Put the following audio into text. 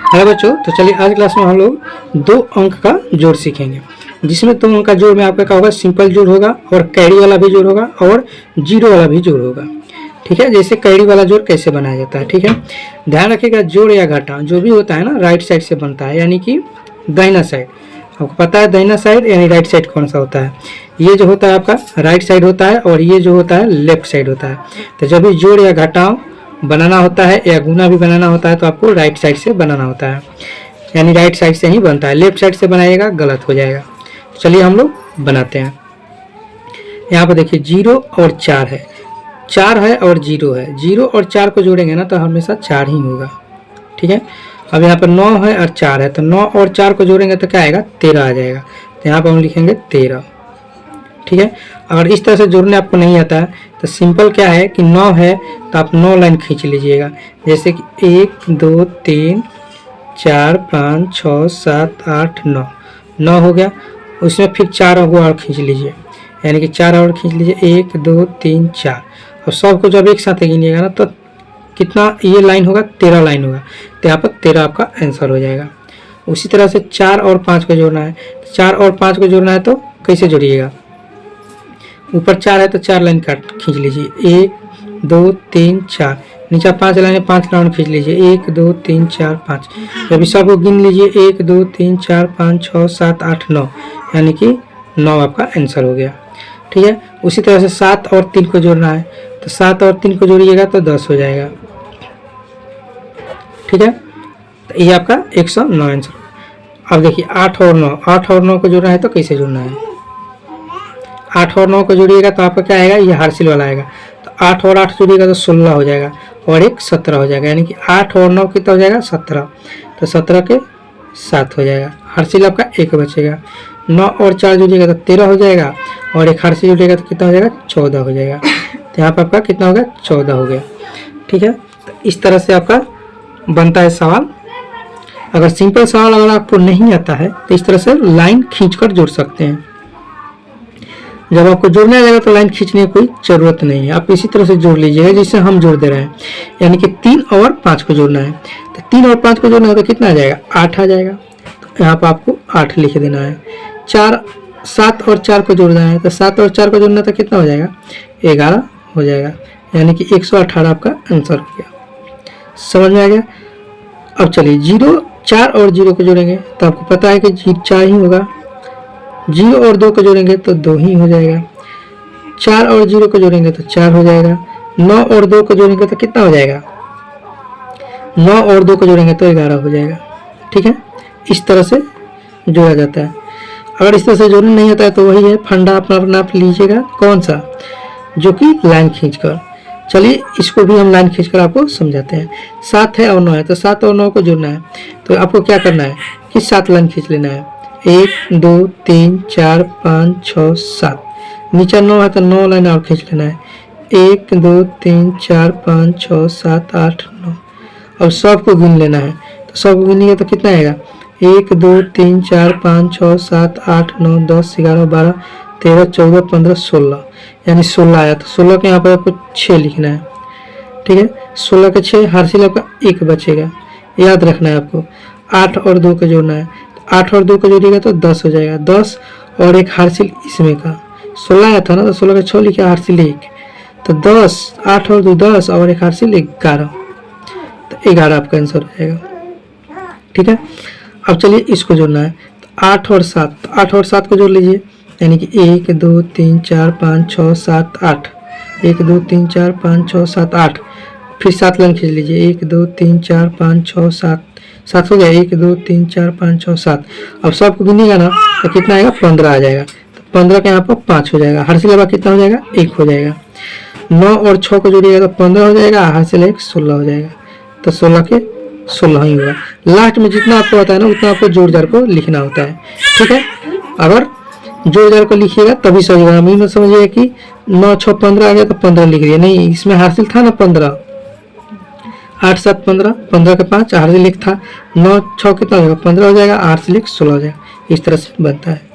Hello बच्चों, तो चलिए आज क्लास में हम लोग 2 अंक का जोड़ सीखेंगे, जिसमें 2 अंक का जोड़ में आपका क्या होगा, सिंपल जोड़ होगा और कैरी वाला भी जोड़ होगा और जीरो वाला भी जोड़ होगा। ठीक है, जैसे कैरी वाला जोड़ कैसे बनाया जाता है। ठीक है, ध्यान रखिएगा, जोड़ या घटा जो भी होता है ना, राइट साइड से बनता है, यानी कि दाहिना साइड। आपको पता है दाहिना साइड यानी राइट साइड कौन सा होता है। ये जो होता है आपका राइट साइड होता है और ये जो होता है लेफ्ट साइड होता है। तो जब भी जोड़ या घटाव बनाना होता है या गुना भी बनाना होता है तो आपको राइट साइड से बनाना होता है, यानी राइट साइड से ही बनता है। लेफ्ट साइड से बनाइएगा गलत हो जाएगा। चलिए हम लोग बनाते हैं। यहाँ पर देखिए 0 और 4 है, 4 है और 0 है। 0 और 4 को जोड़ेंगे ना तो हमेशा 4 ही होगा। ठीक है, अब यहाँ पर 9 है और 4 है, तो 9 और 4 को जोड़ेंगे तो क्या आएगा, 13 आ जाएगा। तो यहाँ पर हम लिखेंगे 13। ठीक है, अगर इस तरह से जोड़ने आपको नहीं आता है तो सिंपल क्या है कि 9 है तो आप 9 लाइन खींच लीजिएगा, जैसे कि 1 2 3 4 5 6 7 8 9। 9 हो गया, उसमें फिर 4 और खींच लीजिए, यानी कि 4 और खींच लीजिए, 1 2 3 4। और सबको जब एक साथ गिनिएगा ना तो कितना ये लाइन होगा, 13 लाइन होगा। तो यहाँ पर 13 आपका आंसर हो जाएगा। उसी तरह से 4 और 5 को जोड़ना है, 4 और 5 को जोड़ना है तो कैसे जोड़िएगा, ऊपर 4 है तो 4 लाइन काट खींच लीजिए, 1 2 3 4। नीचे 5 लाइन, 5 लाइन खींच लीजिए, 1 2 3 4 5। अभी सबको गिन लीजिए, 1 2 3 4 5 6 7 8 9, यानी कि 9 आपका आंसर हो गया। ठीक है, उसी तरह से 7 और 3 को जोड़ना है, तो 7 और 3 को जोड़िएगा तो 10 हो जाएगा। ठीक है, तो ये आपका 109 आंसर। अब देखिए 8 और 9, 8 और 9 को जोड़ना है तो कैसे जोड़ना है, 8 और 9 को जोड़िएगा तो आपका क्या आएगा, ये हार्सिल वाला आएगा। तो 8 और 8 जोड़िएगा तो 16 हो जाएगा और एक 17 हो जाएगा, यानी कि 8 और 9 कितना हो जाएगा, 17। तो 17 के 7 हो जाएगा, हार्सिल आपका 1 बचेगा। 9 और 4 जोड़िएगा तो 13 हो जाएगा और एक हार्सिल जोड़िएगा तो कितना हो जाएगा, 14 हो जाएगा। तो यहाँ पर आपका कितना हो गया, 14 हो गया। ठीक है, तो इस तरह से आपका बनता है सवाल। अगर सिंपल सवाल अगर आपको नहीं आता है तो इस तरह से लाइन खींचकर जोड़ सकते हैं। जब आपको जोड़ने आ जाएगा तो लाइन खींचने की कोई ज़रूरत नहीं है, आप इसी तरह से जोड़ लीजिएगा जिससे हम जोड़ दे रहे हैं, यानी कि 3 और 5 को जोड़ना है। तो 3 और 5 को जोड़ना है तो कितना आ जाएगा, 8 आ जाएगा। तो यहाँ पर आपको 8 लिख देना है। 7 और 4 को जोड़ना है, तो 7 और 4 को जोड़ना तो कितना हो जाएगा, 11 हो जाएगा, यानी कि 118 आपका आंसर हो गया। समझ में आ गया। अब चलिए 4 और 0 को जोड़ेंगे तो आपको पता है कि 4 ही होगा। 0 और 2 को जोड़ेंगे तो 2 ही हो जाएगा। 4 और 0 को जोड़ेंगे तो 4 हो जाएगा। 9 और 2 को जोड़ेंगे तो कितना हो जाएगा, 9 और 2 को जोड़ेंगे तो 11 हो जाएगा। ठीक है, इस तरह से जोड़ा जाता है। अगर इस तरह से जोड़ना नहीं आता है तो वही है फंडा अपना आप लीजिएगा, कौन सा, जो कि लाइन खींचकर। चलिए इसको भी हम लाइन खींचकर आपको समझाते हैं। 7 है और 9 है, तो 7 और 9 को जोड़ना है तो आपको क्या करना है कि 7 लाइन खींच लेना है, 1 2 3 4 5 6 7। नीचे 9 है तो 9 लाइन और खींच लेना है, 1 2 3 4 5 6 7 8 9। अब सबको गिन लेना है, तो सबको गिनेंगे तो कितना आएगा, 1 2 3 4 5 6 7 8 9 10 11 12 13 14 15 16, यानी 16 आया। तो 16 के यहाँ पर आपको 6 लिखना है। ठीक है, 16 के 6, हार्सिल आपका 1 बचेगा, याद रखना है आपको। 8 और 2 को जोड़ना है, 8 और 2 को जोड़िएगा तो 10 हो जाएगा। 10 और एक हार्सिल इसमें का 16 आया था ना, तो 16 के 6 लिखा, हार्सिल 1, तो 10, 8 और 2 10 और एक हार्सिल 11, तो 11 आपका आंसर हो जाएगा। ठीक है, अब चलिए इसको जोड़ना है, तो 8 और 7, तो 8 और 7 को जोड़ लीजिए, यानी कि 1 2 3 4 5 6 7 8, 1 2 3 4 5 6 7 8। फिर 7 लाइन खींच लीजिए, 1 2 3 4 5 6 7, 7 हो गया, 1 2 3 4 5 6 7। अब सबको गिनिएगा ना तो कितना आएगा, 15 आ जाएगा। तो 15 के यहाँ पर 5 हो जाएगा, हार्सिल आपका कितना हो जाएगा, 1 हो जाएगा। 9 और 6 को जोड़िएगा तो 15 हो जाएगा, हार्सिल 1 16 हो जाएगा। तो 16 के 16 ही होगा। लास्ट में जितना आपको आता है ना उतना आपको जोड़ जाड़ को लिखना होता है। ठीक है, अगर जोड़ जाड़ को लिखिएगा तभी समझिएगा। अभी मत समझिएगा कि 9 6 15 आ गया तो 15 लिख दिया, नहीं, इसमें हार्सिल था ना 15, 8 7 15, 15 के 5 हार्सिल 1 था, 9 6 कितना हो जाएगा, 15 हो जाएगा, हार्सिल 1 16 हो जाएगा। इस तरह से बनता है।